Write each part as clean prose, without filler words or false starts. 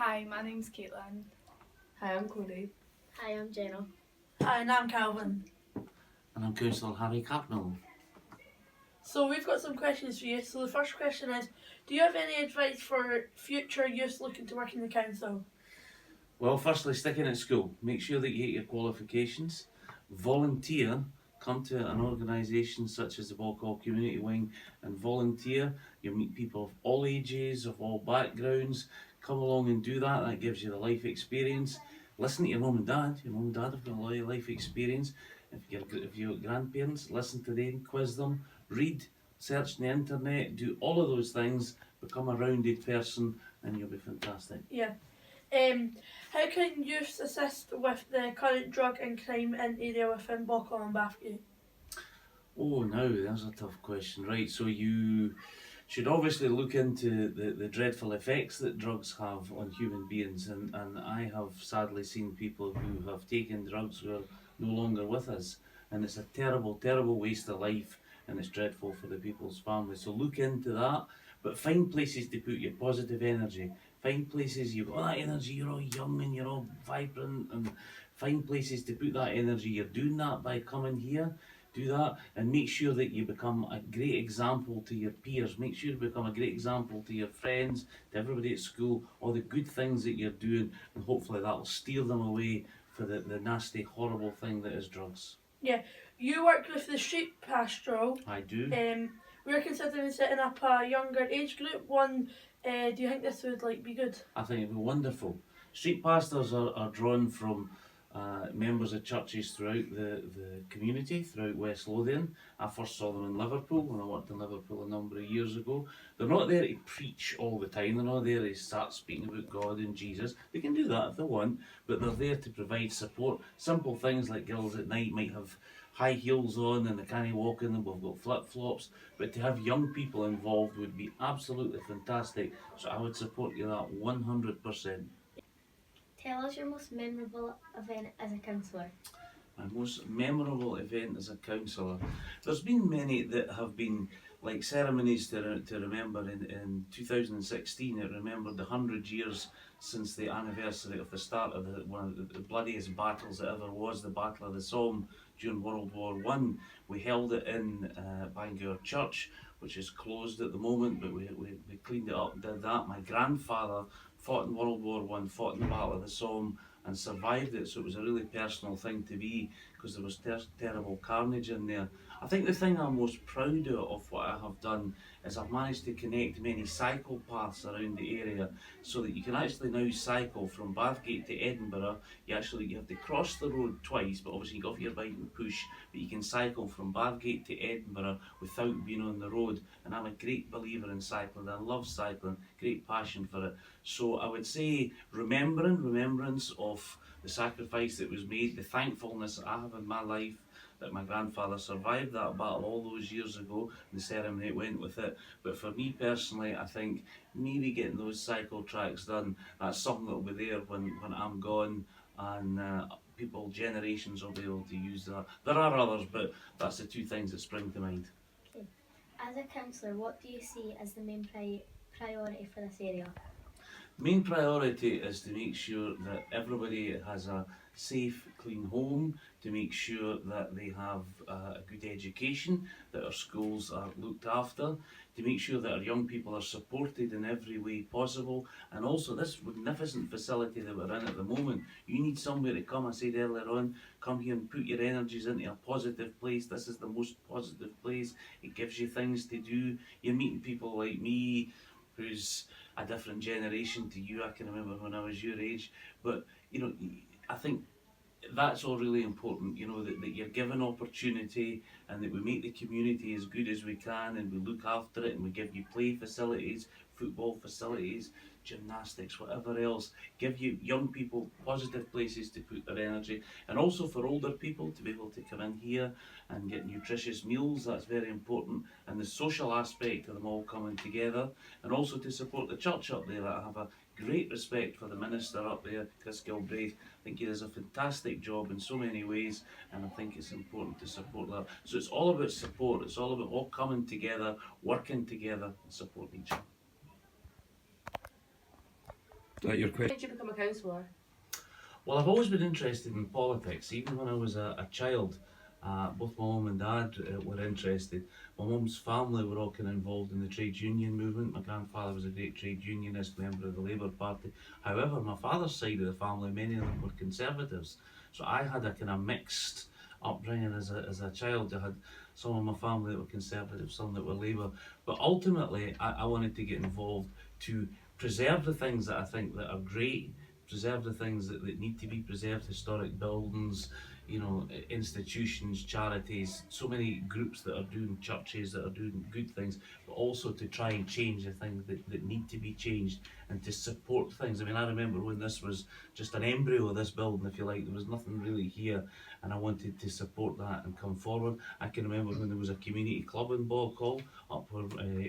Hi, my name's Caitlin. Hi, I'm Cody. Hi, I'm Jenna. Hi, and I'm Calvin. And I'm Councillor Cartmill. So we've got some questions for you. So the first question is, do you have any advice for future youths looking to work in the council? Well, firstly, sticking at school. Make sure that you get your qualifications. Volunteer. Come to an organisation such as the Balcall Community Wing and volunteer. You'll meet people of all ages, of all backgrounds. Come along and do that. That gives you the life experience. Listen to your mum and dad. Your mum and dad have got a lot of life experience. If you're grandparents, listen to them, quiz them, read, search on the internet, do all of those things, become a rounded person, and you'll be fantastic. Yeah. How can youths assist with the current drug and crime in area within Balcall and Bathgate? Oh, now there's a tough question. Right, so you should obviously look into the dreadful effects that drugs have on human beings, and I have sadly seen people who have taken drugs who are no longer with us, and it's a terrible, terrible waste of life, and it's dreadful for the people's families. So look into that, but find places to put your positive energy. Find places you've got that energy, you're all young and you're all vibrant, and find places to put that energy. You're doing that by coming here. Do that and make sure that you become a great example to your peers. Make sure you become a great example to your friends, to everybody at school, all the good things that you're doing, and hopefully that will steer them away for the nasty, horrible thing that is drugs. Yeah, you work with the street pastoral. I do. We're considering setting up a younger age group. Do you think this would be good? I think it'd be wonderful. Street pastors are drawn from members of churches throughout the community, throughout West Lothian. I first saw them in Liverpool when I worked in Liverpool a number of years ago. They're not there to preach all the time, they're not there to start speaking about God and Jesus. They can do that if they want, but they're there to provide support. Simple things like girls at night might have high heels on and they can't walk in them, we've got flip-flops, but to have young people involved would be absolutely fantastic. So I would support you that 100%. Tell us your most memorable event as a councillor. My most memorable event as a councillor. There's been many that have been like ceremonies to remember. In 2016, it remembered the 100 years since the anniversary of the start of one of the bloodiest battles that ever was, the Battle of the Somme during World War One. We held it in Bangor Church, which is closed at the moment, but we cleaned it up, did that. My grandfather fought in World War One, fought in the Battle of the Somme and survived it, so it was a really personal thing to be, because there was terrible carnage in there. I think the thing I'm most proud of what I have done is I've managed to connect many cycle paths around the area, so that you can actually now cycle from Bathgate to Edinburgh. You have to cross the road twice, but obviously you go off your bike and push, but you can cycle from Bathgate to Edinburgh without being on the road. And I'm a great believer in cycling. I love cycling, great passion for it. So I would say remembrance of the sacrifice that was made, the thankfulness that I have in my life that my grandfather survived that battle all those years ago, and the ceremony that went with it. But for me personally, I think maybe getting those cycle tracks done, that's something that will be there when I'm gone, and people, generations will be able to use that. There are others, but that's the two things that spring to mind. Okay. As a councillor, what do you see as the main priority for this area? Main priority is to make sure that everybody has a safe, clean home, to make sure that they have a good education, that our schools are looked after, to make sure that our young people are supported in every way possible, and also this magnificent facility that we're in at the moment. You need somewhere to come, I said earlier on, come here and put your energies into a positive place. This is the most positive place. It gives you things to do. You're meeting people like me, who's a different generation to you. I can remember when I was your age, but I think that's all really important, that you're given opportunity, and that we make the community as good as we can, and we look after it, and we give you play facilities, football facilities, gymnastics, whatever else. Give you young people positive places to put their energy, and also for older people to be able to come in here and get nutritious meals. That's very important, and the social aspect of them all coming together, and also to support the church up there. I have a great respect for the minister up there, Chris Gilbraith. I think he does a fantastic job in so many ways, and I think it's important to support that. So it's all about support. It's all about all coming together, working together, and supporting each other. that your question? When did you become a councillor? Well, I've always been interested in politics, even when I was a child. Both my mum and dad were interested. My mum's family were all kind of involved in the trade union movement. My grandfather was a great trade unionist, member of the Labour Party. However, my father's side of the family, many of them were Conservatives. So I had a kind of mixed upbringing as a child. I had some of my family that were Conservative, some that were Labour. But ultimately, I wanted to get involved to preserve the things that I think that are great, preserve the things that need to be preserved, historic buildings, you know, institutions, charities, so many groups that are doing, churches that are doing good things, but also to try and change the things that need to be changed and to support things. I mean, I remember when this was just an embryo of this building, if you like, there was nothing really here, and I wanted to support that and come forward. I can remember when there was a community club in Bog Hall, up where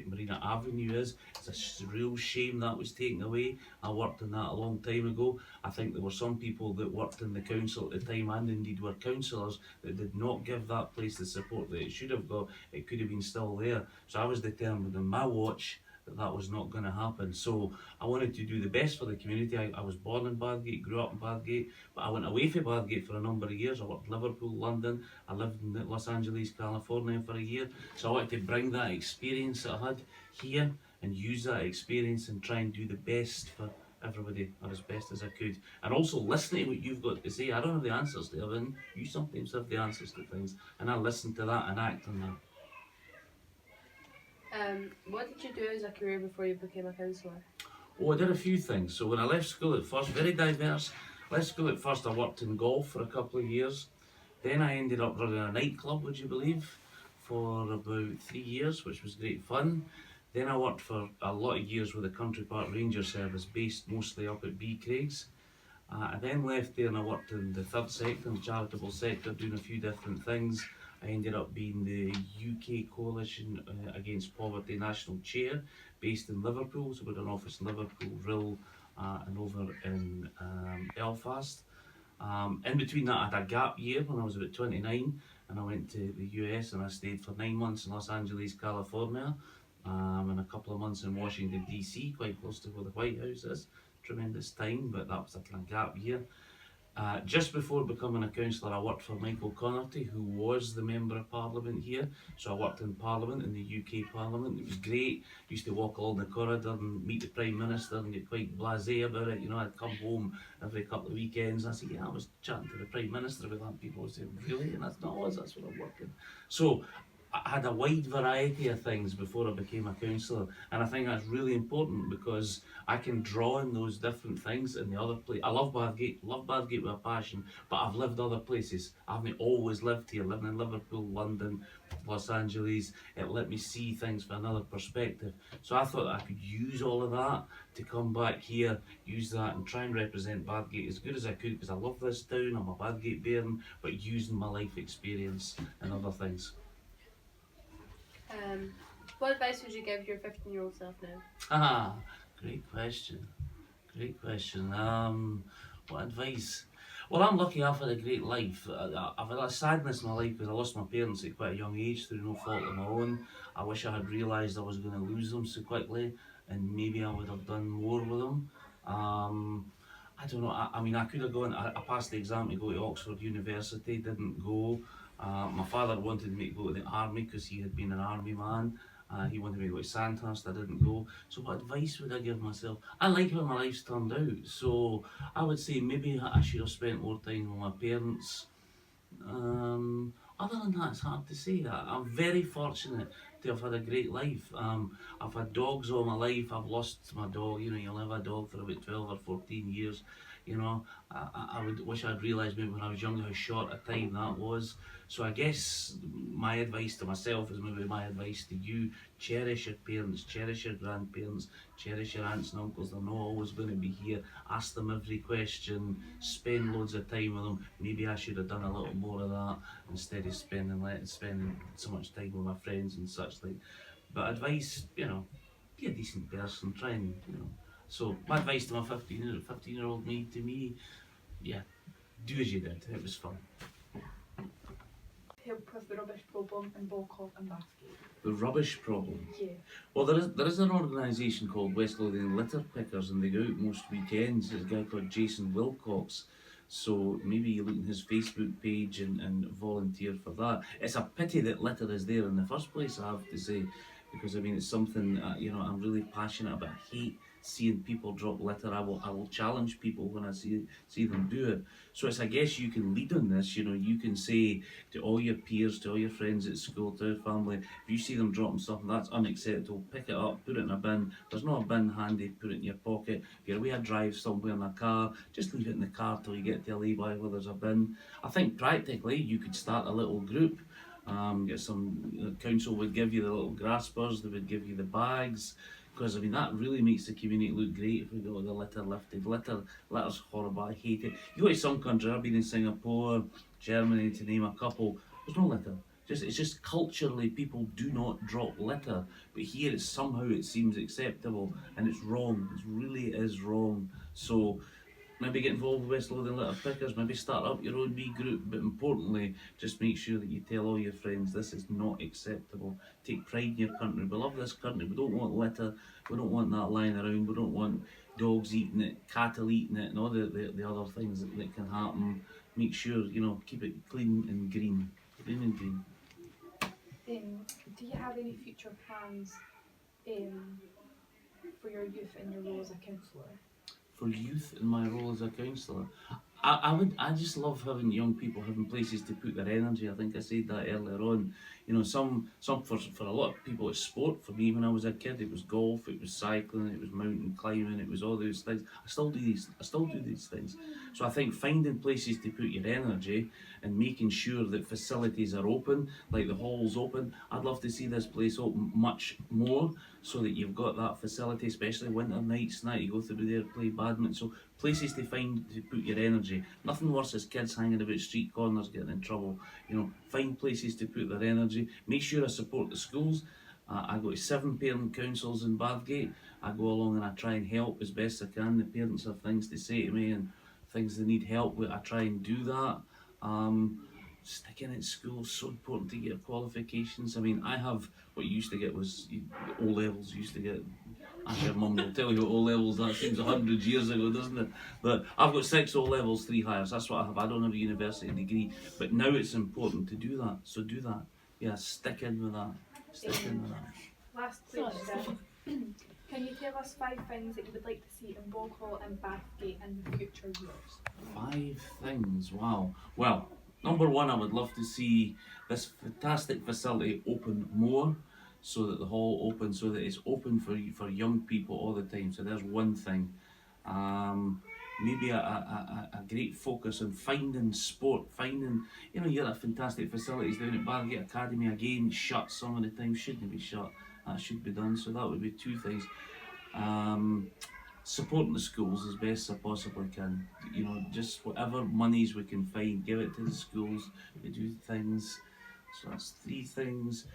Marina Avenue is. It's a real shame that was taken away. I worked in that a long time ago. I think there were some people that worked in the council at the time, and indeed were councillors, that did not give that place the support that it should have got. It could have been still there. So I was determined on my watch that was not going to happen. So I wanted to do the best for the community. I was born in Badgate, grew up in Badgate, but I went away from Badgate for a number of years. I worked in Liverpool, London. I lived in Los Angeles, California for a year. So I wanted to bring that experience that I had here and use that experience and try and do the best for everybody, or as best as I could. And also listen to what you've got to say. I don't have the answers to everything. You sometimes have the answers to things. And I listen to that and act on that. What did you do as a career before you became a councillor? Oh, I did a few things. So when I left school at first, very diverse. Left school at first, I worked in golf for a couple of years. Then I ended up running a nightclub, would you believe, for about 3 years, which was great fun. Then I worked for a lot of years with the Country Park Ranger Service, based mostly up at B Craigs. I then left there and I worked in the third sector, the charitable sector, doing a few different things. I ended up being the UK Coalition Against Poverty National Chair, based in Liverpool. So we had an office in Liverpool, Rhyl, and over in Belfast. In between that, I had a gap year when I was about 29, and I went to the US and I stayed for 9 months in Los Angeles, California, and a couple of months in Washington DC, quite close to where the White House is. Tremendous time, but that was a kind of gap year. Just before becoming a councillor, I worked for Michael Connarty, who was the Member of Parliament here. So I worked in Parliament, in the UK Parliament. It was great. Used to walk along the corridor and meet the Prime Minister and get quite blasé about it. You know, I'd come home every couple of weekends and I said, yeah, I was chatting to the Prime Minister with that. People would say, really? And that's not us, that's what I'm working. So I had a wide variety of things before I became a councillor, and I think that's really important because I can draw on those different things in the other place. I love Badgate with a passion, but I've lived other places. I haven't always lived here, living in Liverpool, London, Los Angeles. It let me see things from another perspective. So I thought that I could use all of that to come back here, use that and try and represent Badgate as good as I could, because I love this town, I'm a Badgate bairn, but using my life experience and other things. What advice would you give your 15-year-old self now? Ah, great question. Great question. What advice? Well, I'm lucky I've had a great life. I've had a sadness in my life because I lost my parents at quite a young age through no fault of my own. I wish I had realised I was going to lose them so quickly, and maybe I would have done more with them. I don't know. I mean, I could have gone. I passed the exam to go to Oxford University, didn't go. My father wanted me to go to the army because he had been an army man. He wanted me to go to Sandhurst, I didn't go. So what advice would I give myself? I like how my life's turned out. So I would say maybe I should have spent more time with my parents. Other than that, it's hard to say. I'm very fortunate to have had a great life. I've had dogs all my life. I've lost my dog. You know, you'll have a dog for about 12 or 14 years. You know, I would wish I'd realised maybe when I was younger how short a time that was. So I guess my advice to myself is maybe my advice to you: cherish your parents, cherish your grandparents, cherish your aunts and uncles. They're not always going to be here. Ask them every question, spend loads of time with them. Maybe I should have done a little more of that instead of spending so much time with my friends and such like. But advice, you know, be a decent person, try and, you know. So my advice to my 15-year-old me, yeah, do as you did. It was fun. help with the rubbish problem in Balcock and Bathgate? The rubbish problem. Yeah. Well, there is an organisation called West Lothian Litter Pickers, and they go out most weekends. There's a guy called Jason Wilcox. So maybe you look at his Facebook page and volunteer for that. It's a pity that litter is there in the first place, I have to say, because I mean it's something I'm really passionate about. I hate seeing people drop litter. I will challenge people when I see them do it. So I guess you can lead on this. You can say to all your peers, to all your friends at school, to your family, if you see them dropping something that's unacceptable, pick it up, put it in a bin. If there's not a bin handy, put it in your pocket. If you're away a drive somewhere in a car, just leave it in the car till you get to a lay-by where there's a bin. I think practically you could start a little group. Get some, the council would give you the little graspers, they would give you the bags, because I mean that really makes the community look great if we got the litter lifted. Litter's horrible, I hate it. You go to some countries, I've been in Singapore, Germany to name a couple, there's no litter. It's just culturally people do not drop litter, but here somehow it seems acceptable, and it's wrong. It really is wrong. So maybe get involved with West Lothian Litter Pickers, maybe start up your own wee group, but importantly, just make sure that you tell all your friends this is not acceptable. Take pride in your country. We love this country. We don't want litter. We don't want that lying around. We don't want dogs eating it, cattle eating it, and all the other things that can happen. Make sure, keep it clean and green. Clean and green. Do you have any future plans for your youth in your role as a councillor? For youth in my role as a councillor, I just love having young people having places to put their energy. I think I said that earlier on. Some for a lot of people it's sport. For me, when I was a kid, it was golf, it was cycling, it was mountain climbing, it was all those things. I still do these things. So I think finding places to put your energy and making sure that facilities are open, like the hall's open. I'd love to see this place open much more, so that you've got that facility, especially winter nights. Night you go through there, play badminton. So places to find to put your energy. Nothing worse as kids hanging about street corners getting in trouble. Find places to put their energy. Make sure I support the schools. I go to 7 parent councils in Bathgate. I go along and I try and help as best I can. The parents have things to say to me and things they need help with. I try and do that. Sticking at school is so important to get qualifications. I mean, I have what you used to get was O levels. You used to get. I'm sure Mum will tell you what O levels. That seems 100 years ago, doesn't it? But I've got 6 O levels, 3 highers. That's what I have. I don't have a university degree, but now it's important to do that. So do that. Yeah, stick in with that. Stick in with that. Last question. Can you tell us 5 things that you would like to see in Balcock and Bathgate in the future years? 5 things. Wow. Well, number 1, I would love to see this fantastic facility open more, so that the hall opens, so that it's open for young people all the time. So there's one thing. Maybe a great focus on finding sport, you have fantastic facilities down at Bathgate Academy, again shut some of the time, shouldn't be shut, that should be done. So that would be 2 things. Supporting the schools as best I possibly can. Just whatever monies we can find, give it to the schools to do things. So that's 3 things.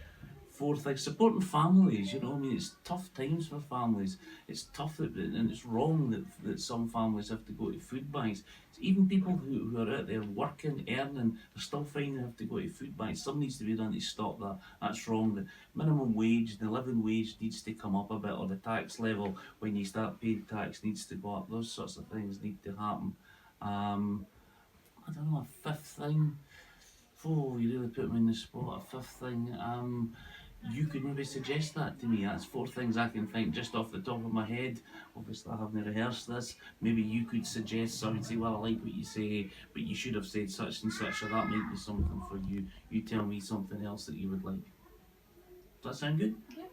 4 things, supporting families. It's tough times for families. It's tough and it's wrong that some families have to go to food banks. Even people who are out there working, earning, they're still finding they have to go to food banks. Something needs to be done to stop that. That's wrong. The minimum wage, the living wage needs to come up a bit, or the tax level when you start paying tax needs to go up. Those sorts of things need to happen. I don't know, a 5th thing. Oh, you really put me in the spot. A 5th thing. You could maybe suggest that to me. That's 4 things I can think just off the top of my head. Obviously I haven't rehearsed this. Maybe you could suggest something, say, well, I like what you say, but you should have said such and such, or that might be something for you. You tell me something else that you would like. Does that sound good? Yeah.